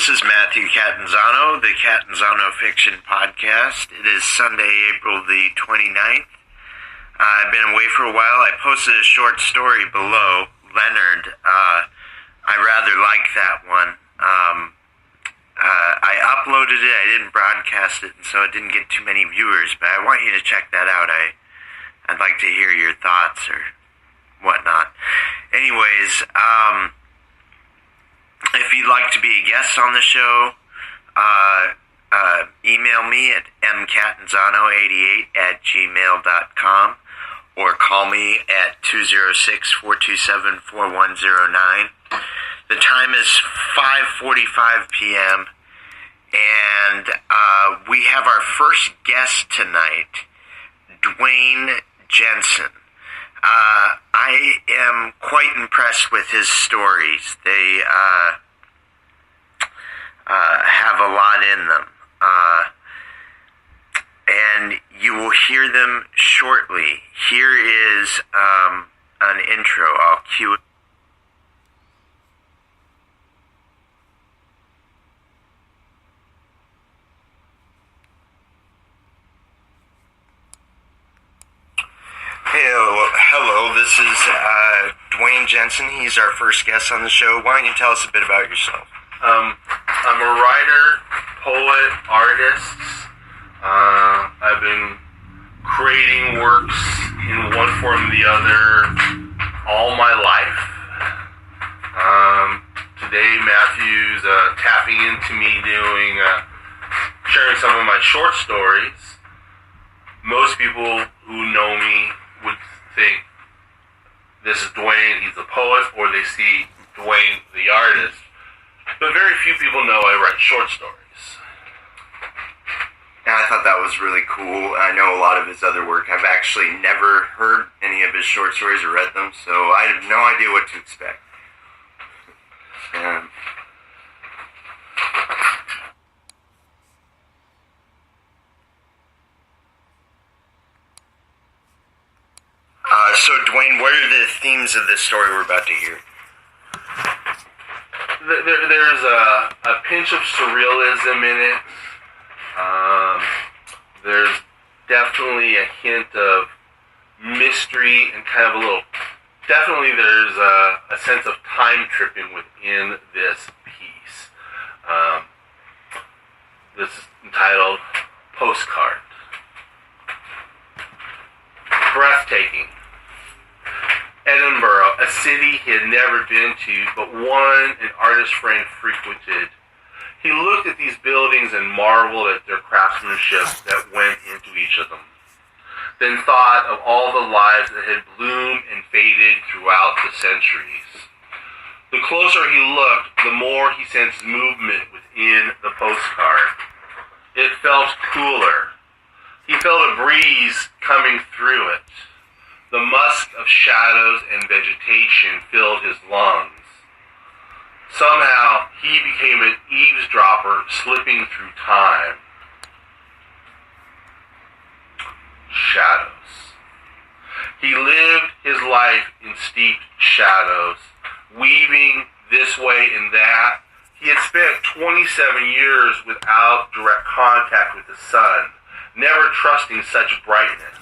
this is Matthew Catanzano, the Catanzano Fiction Podcast. It is Sunday, April the 29th. I've been away for a while. I posted a short story below, Leonard. I rather like that one. I uploaded it, I didn't broadcast it, and so it didn't get too many viewers, but I want you to check that out. I'd like to hear your thoughts or whatnot. Anyways, if you'd like to be a guest on the show, email me at mcatanzano88@gmail.com or call me at 206-427-4109. The time is 5:45 p.m. and we have our first guest tonight, Duane Jensen. I am quite impressed with his stories. They have a lot in them. And you will hear them shortly. Here is an intro. I'll cue it. Hello, this is Duane Jensen. He's our first guest on the show. Why don't you tell us a bit about yourself? I'm a writer, poet, artist. I've been creating works in one form or the other all my life. Today, Matthew's tapping into me sharing some of my short stories. Most people who know me would think this is Duane, he's a poet, or they see Duane, the artist. But very few people know I write short stories. And I thought that was really cool. I know a lot of his other work. I've actually never heard any of his short stories or read them, so I have no idea what to expect. So, Duane, what are the themes of this story we're about to hear? There's a pinch of surrealism in it. There's definitely a hint of mystery and kind of definitely there's a sense of time tripping within this piece. This is entitled Postcards. Breathtaking. Edinburgh, a city he had never been to, but one an artist friend frequented. He looked at these buildings and marveled at their craftsmanship that went into each of them, then thought of all the lives that had bloomed and faded throughout the centuries. The closer he looked, the more he sensed movement within the postcard. It felt cooler. He felt a breeze coming through it. The musk of shadows and vegetation filled his lungs. Somehow, he became an eavesdropper slipping through time. Shadows. He lived his life in steeped shadows, weaving this way and that. He had spent 27 years without direct contact with the sun, never trusting such brightness.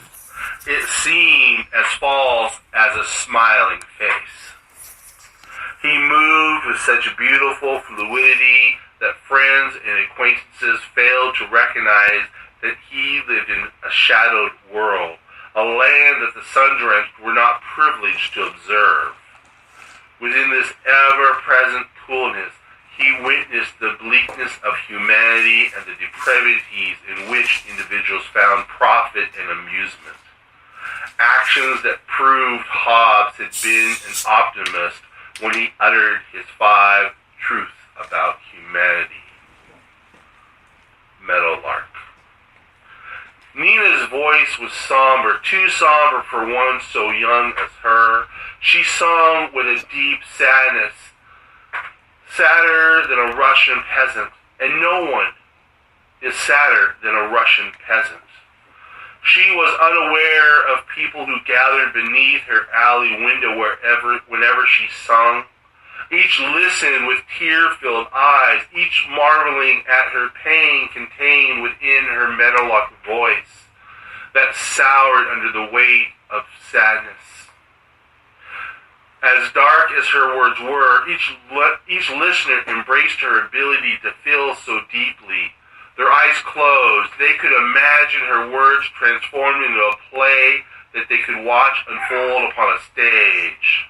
It seemed as false as a smiling face. He moved with such beautiful fluidity that friends and acquaintances failed to recognize that he lived in a shadowed world, a land that the sun-drenched were not privileged to observe. Within this ever-present coolness, he witnessed the bleakness of humanity and the depravities in which individuals found profit and amusement. Actions that proved Hobbes had been an optimist when he uttered his 5 truths about humanity. Meadowlark. Nina's voice was somber, too somber for one so young as her. She sung with a deep sadness, sadder than a Russian peasant, and no one is sadder than a Russian peasant. She was unaware of people who gathered beneath her alley window whenever she sung. Each listened with tear-filled eyes, each marveling at her pain contained within her meadowlark voice that soured under the weight of sadness. As dark as her words were, each listener embraced her ability to feel so deeply. Their eyes closed. They could imagine her words transformed into a play that they could watch unfold upon a stage.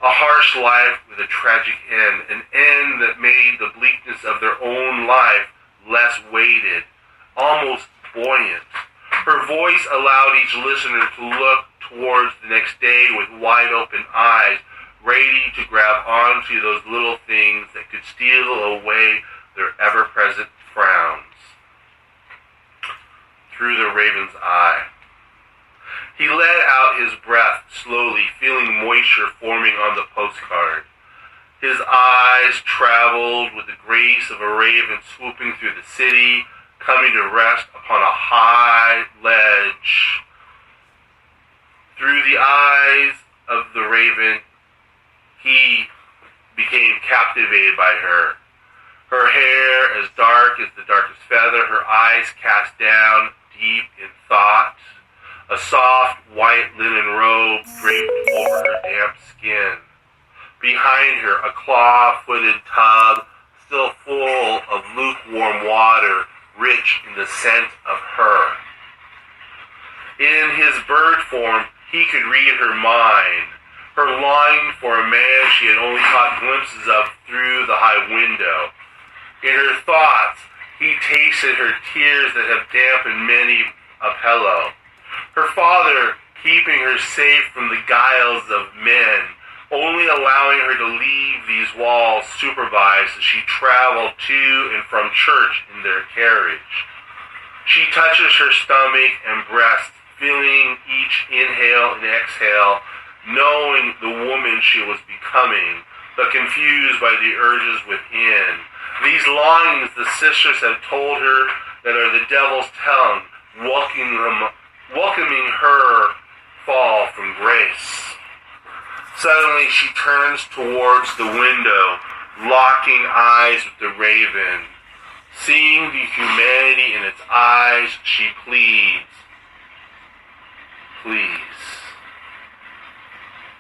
A harsh life with a tragic end, an end that made the bleakness of their own life less weighted, almost buoyant. Her voice allowed each listener to look towards the next day with wide open eyes, ready to grab onto those little things that could steal away their ever-present frowns. Through the raven's eye. He let out his breath slowly, feeling moisture forming on the postcard. His eyes traveled with the grace of a raven swooping through the city, coming to rest upon a high ledge. Through the eyes of the raven, he became captivated by her. Her hair as dark as the darkest feather, her eyes cast down deep in thought. A soft white linen robe draped over her damp skin. Behind her, a claw-footed tub still full of lukewarm water, rich in the scent of her. In his bird form, he could read her mind, her longing for a man she had only caught glimpses of through the high window. In her thoughts, he tasted her tears that have dampened many a pillow. Her father keeping her safe from the guiles of men, only allowing her to leave these walls supervised as she traveled to and from church in their carriage. She touches her stomach and breast, feeling each inhale and exhale, knowing the woman she was becoming, but confused by the urges within. These longings the sisters have told her that are the devil's tongue, welcoming her fall from grace. Suddenly she turns towards the window, locking eyes with the raven. Seeing the humanity in its eyes, she pleads, "Please."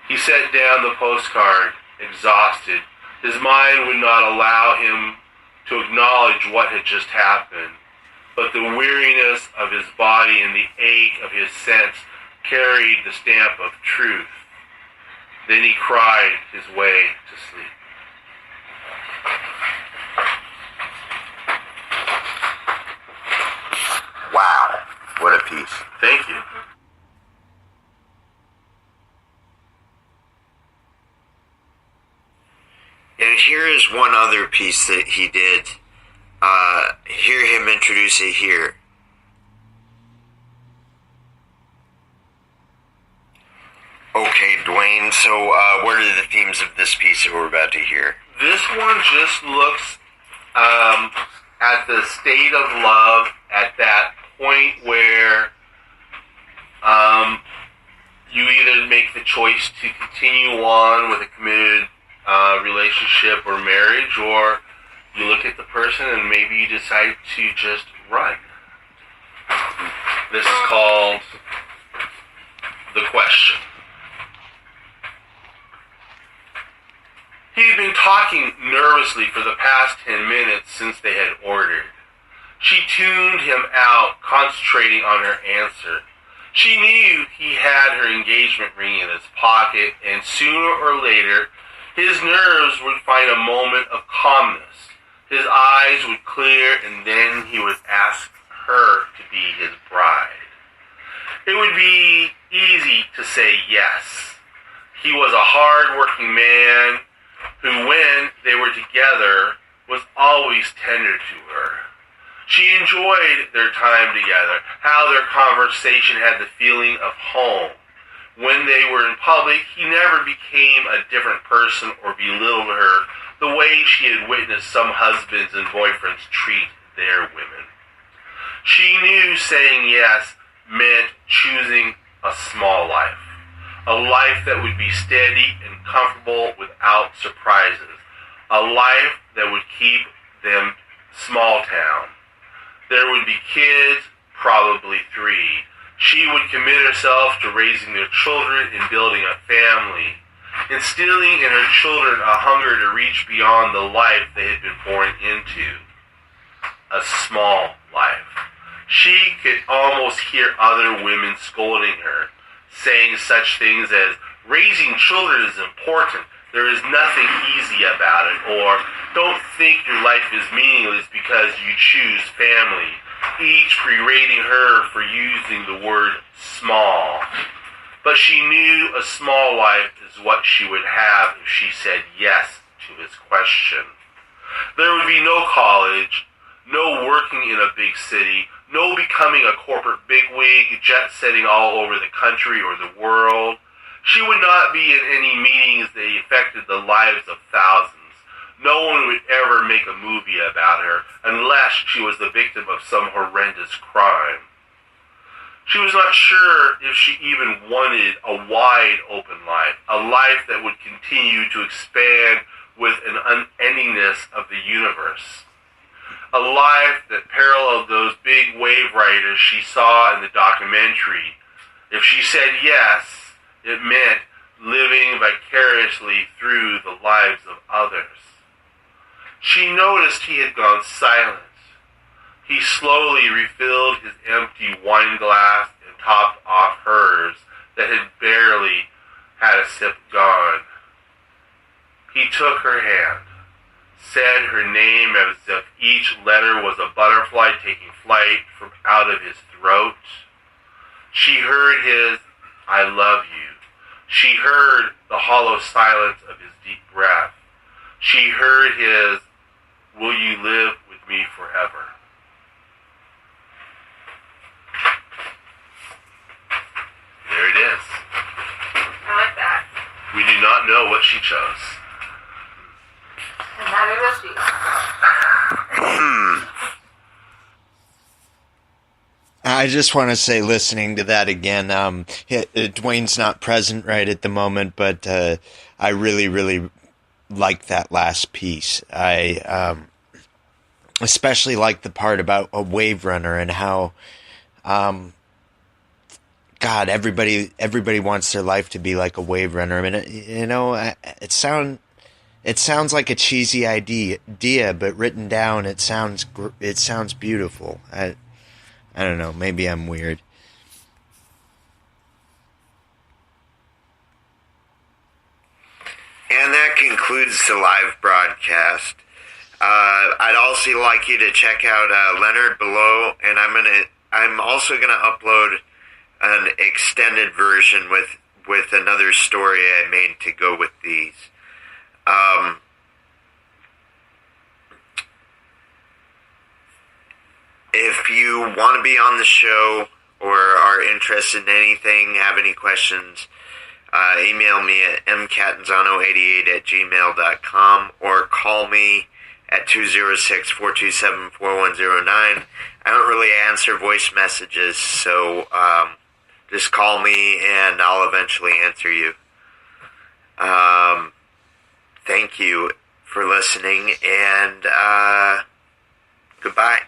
He set down the postcard, exhausted. His mind would not allow him to acknowledge what had just happened, but the weariness of his body and the ache of his sense carried the stamp of truth. Then he cried his way to sleep. Wow, what a piece. Thank you. And here is one other piece that he did. Hear him introduce it here. Okay, Duane, so what are the themes of this piece that we're about to hear? This one just looks at the state of love at that point where you either make the choice to continue on with a committed relationship or marriage, or you look at the person and maybe you decide to just run. This is called The Question. He had been talking nervously for the past 10 minutes since they had ordered. She tuned him out, concentrating on her answer. She knew he had her engagement ring in his pocket, and sooner or later, his nerves would find a moment of calmness. His eyes would clear, and then he would ask her to be his bride. It would be easy to say yes. He was a hard-working man who, when they were together, was always tender to her. She enjoyed their time together, how their conversation had the feeling of home. When they were in public, he never became a different person or belittled her the way she had witnessed some husbands and boyfriends treat their women. She knew saying yes meant choosing a small life, A life that would be steady and comfortable without surprises. A life that would keep them small town. There would be kids, probably 3. She would commit herself to raising their children and building a family, instilling in her children a hunger to reach beyond the life they had been born into. A small life. She could almost hear other women scolding her, saying such things as, raising children is important, there is nothing easy about it, or don't think your life is meaningless because you choose family, each berating her for using the word small. But she knew a small life is what she would have if she said yes to his question. There would be no college, no working in a big city, no becoming a corporate bigwig, jet-setting all over the country or the world. She would not be in any meetings that affected the lives of thousands. No one would ever make a movie about her unless she was the victim of some horrendous crime. She was not sure if she even wanted a wide open life, a life that would continue to expand with an unendingness of the universe. A life that paralleled those big wave riders she saw in the documentary. If she said yes, it meant living vicariously through the lives of others. She noticed he had gone silent. He slowly refilled his empty wine glass and topped off hers that had barely had a sip gone. He took her hand, said her name as if each letter was a butterfly taking flight from out of his throat. She heard his, I love you. She heard the hollow silence of his deep breath. She heard his, will you live with me forever? There it is. I like that. We do not know what she chose. And neither does she. I just want to say, listening to that again, Duane's not present right at the moment, but I really, really like that last piece. I especially like the part about a wave runner and how, God, everybody wants their life to be like a wave runner. I mean, you know, it sounds like a cheesy idea, but written down, it sounds beautiful. I don't know, maybe I'm weird. And that concludes the live broadcast. I'd also like you to check out Leonard below, and I'm also gonna upload an extended version with another story I made to go with these. If you want to be on the show or are interested in anything, have any questions, email me at mcatanzano88@gmail.com or call me at 206-427-4109. I don't really answer voice messages, so just call me and I'll eventually answer you. Thank you for listening, and goodbye.